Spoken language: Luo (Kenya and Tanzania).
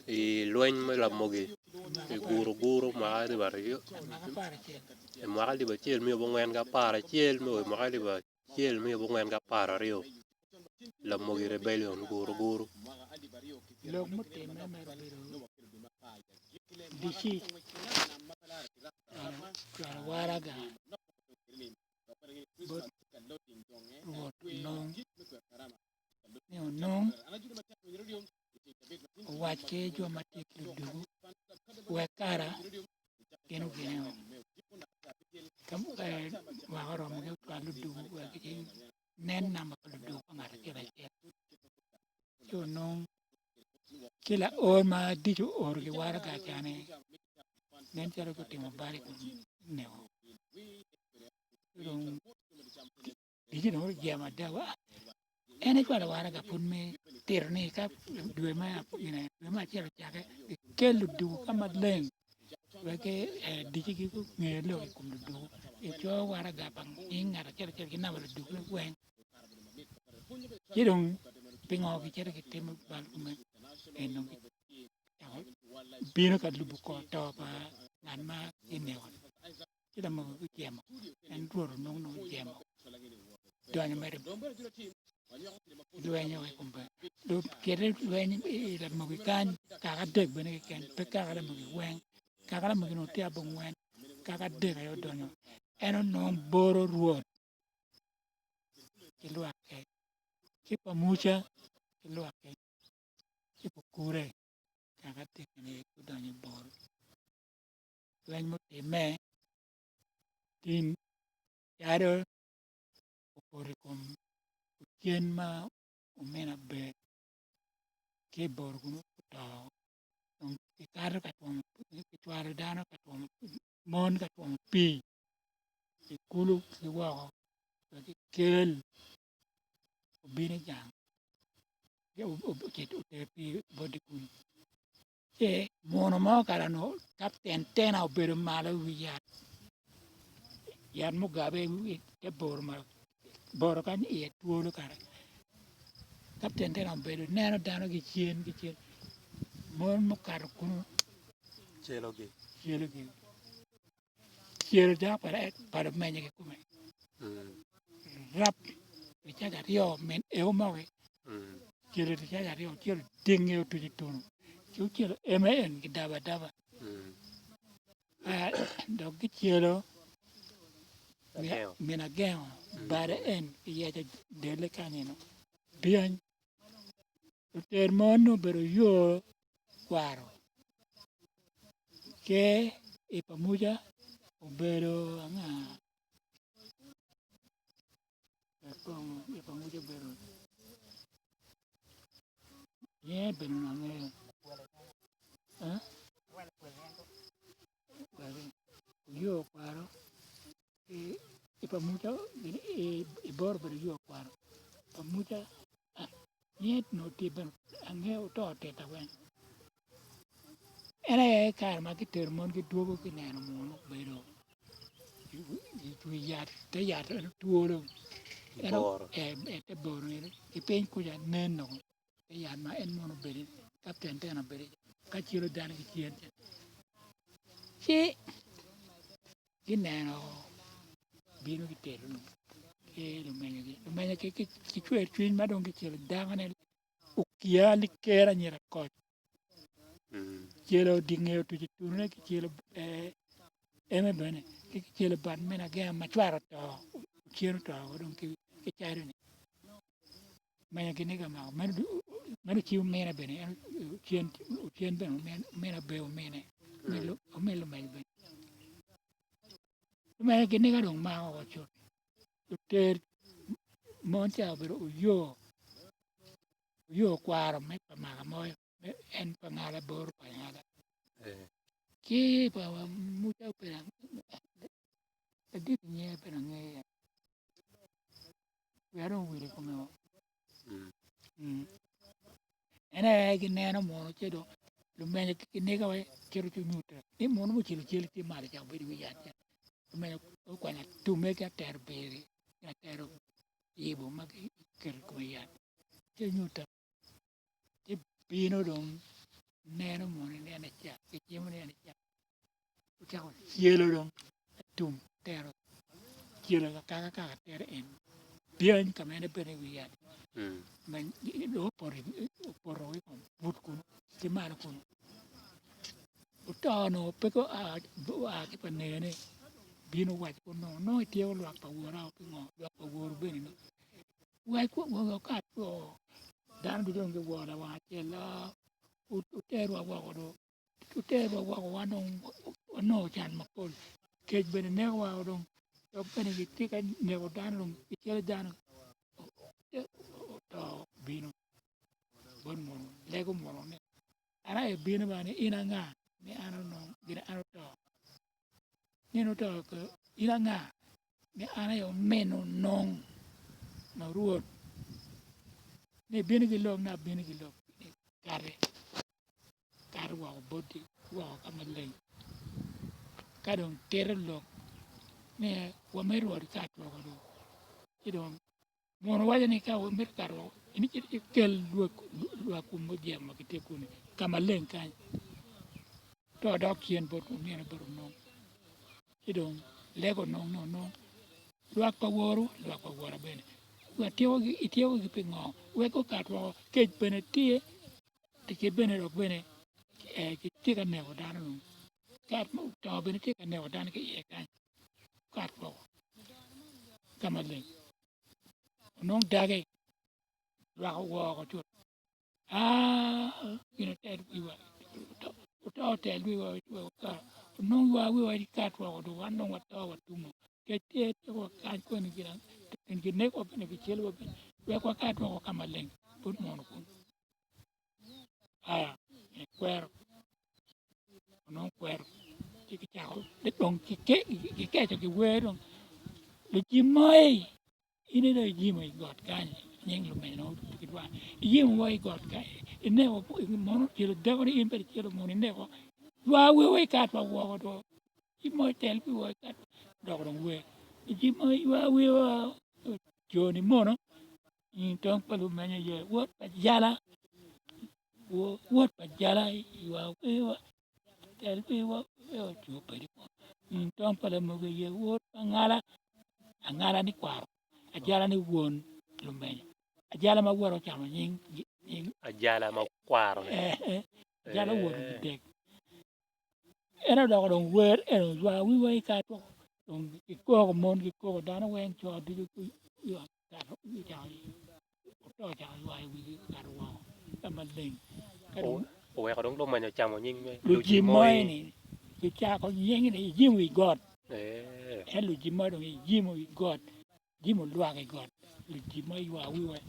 y lueny me Lamogi y guru ma di Virijino e ma di ba chiel mi bo ngwen ga para chiel mi ma di ba chiel mi bo ngwen ga para rio Lamogi rebellion guru log mutte me biro dishi waraga bot ruot nong nong wach ke jo matik dugu wekara kenu kenu kam wahoro mo ke dugu weke nen nama dugu ngara kira jo nong kila or ma diju or ki waraga chane nen charo ko timo bari ko newo rong diju no jama dawa ene ko la waraga pun me tirni ka due ma chero chake kelu du kama leng weke diju ki ko ngelo ko du e cho waraga bang ingara chero ki na wala du wen yidong pingo ki chero ki timo bal ko me eno bino ka lubu ko to pa nan ma inewo kila mo ko jema en duro no jema doña mere dueño ko kumba do kere dueño la mo kan ka ga deg bene ken pe ka ga mo wen ka ga mo no te abon wen ka ga deg yo doño eno no boro ruot ki lwa ke ki pa mucha ki lwa ke ki kure ka ga deg ne ko doño boro dueño mo te me tin yaro por con quien ma o mena be ke borguno to on ke karo ka to ke tware dano ka to mon ka to pi ke kulu ke wa ke kel bine jang ke o ke te pi bodi kun ke mono ma kala no captain Tena o bero malo wiya yan mo gabe ke bor ma boro kan e tuolo kare captain Tena o bero neno dano ki chien mon mo kar kunu chelo gi chielo ja para menye ke kume rap richaga rio men eo mawe chielo richaga rio chielo dinge tu jitunu chielo men ki daba dog ki chielo mina gemo bare en ye dele kanino bien ter mono bero yo kwaro ke ipamuja obero anga ipamuja bero ye beno nange yo kwaro ipamuja ibor bero yo kwaro pamuja yet no tiben ange to teta wen ene kar ma ki ter mon ki duogo ki neno mono bero tu yat te yat tuoro eno te boro ni ki pen ku ya neno te yat ma en mono beri captain Tena beri ka chiro dan ki chien chi ki neno bino ki ter no ke lo menye ki chwe twin ma dong ki chiro dangane ukiali kera nyira koch chielo dingeo tu jiturne ki chielo eme bene ki chielo ban mena ge ma chwaro to chielo to dong ki charo ni manya ki nega ma manu chiu mena bene chien bene mena be o mene melo mel bene manya ki nega dong ma o chot ter mon cha bero yo kwaro me pa ma moyo en pa ngala bor pa ngala ki pa mucha pera dit nye pera nge wero wiri kuma ene gi neno mono chedo lu menye ki nega we chero tu nutra ni mono mo chelo ti mari cha biri wi yat lu menye o kwanya tu me ka ter beri ka ter ibo ma ki ker ko yat che nutra ti pino dong neno mo ne cha ke chiemo ne cha cha chielo dong tum tero chielo ka tero en bien kamene bene wiya man do poro ko but kun ti mar kun utono peko a ke panene bino wach ko no tiyo lwak pa wora ko ngo lwak pa wor bene no wai ko ngo ka to dan bi dong ke wora wa che la utero wa do utero wa no no chan ma pol ke bene ne wa dong to bene ki ka ne wa dan dong ke dan to bino bon mo lego mo ne ara e bino ba ne ina nga ne ano no gina ano to nino to ko ina nga ne ana yo meno nong na ruot ne bino gi lok na bino gi lok kare wa bodi wa kama leng kadong tere lok ne wa meru wa ka to ko do idong mo no wajani ka wa mer karo ini ci kel lwa ku mo je ma kite ku ni kama leng kan to do kien bot ku ne bot no idong lego no lwa pa woro bene wa tiyo gi pingo we ko ka to ke bene tie ti ke bene ro bene ki ti ka ne wa dan no ka mo to bene ti ka ne wa dan ke e kan ka to kama leng non dage lwa ko wo ko chu you know that we were to tell we were no wa we were kat wa do wan no wa to wa tumo ke te ko kan ko ni giran en gi ne ko ne bi chelo bi we ko kat wa kama leng put mo no kun kwer no kwer ki ki chao de dong ki ke ki we dong le chi mai ini de ji mai got kan nyeng lu me no ki wa yi mo got ka ne ko mo no ki de ko in per ki mo ne ko wa we kat wa wo do ki mo tel bi wo kat do ko we ki mo wa we wa jo ni mo no in tong pa lu me ye wo pa jala wo pa jala wa we wa tel bi wo jo pa di in tong pa lu me ye wo ngala ni kwaro Ajala ni won lumenya Ajala ma woro chama nying Ajala ma kwaro Ajala won dek ena do ko wer ena wa wi ka to ki ko mon ki ko dana wen cho di ku yo ka ro ni ja to ja wa wi ka ro wa ta ma leng ka ro o we ko dong do manyo chamo nying lu ji moi ni ki cha ko nying ni ji wi god lu ji moi do ji mo wi god ji mo lwa ke god lu ji moi wa wi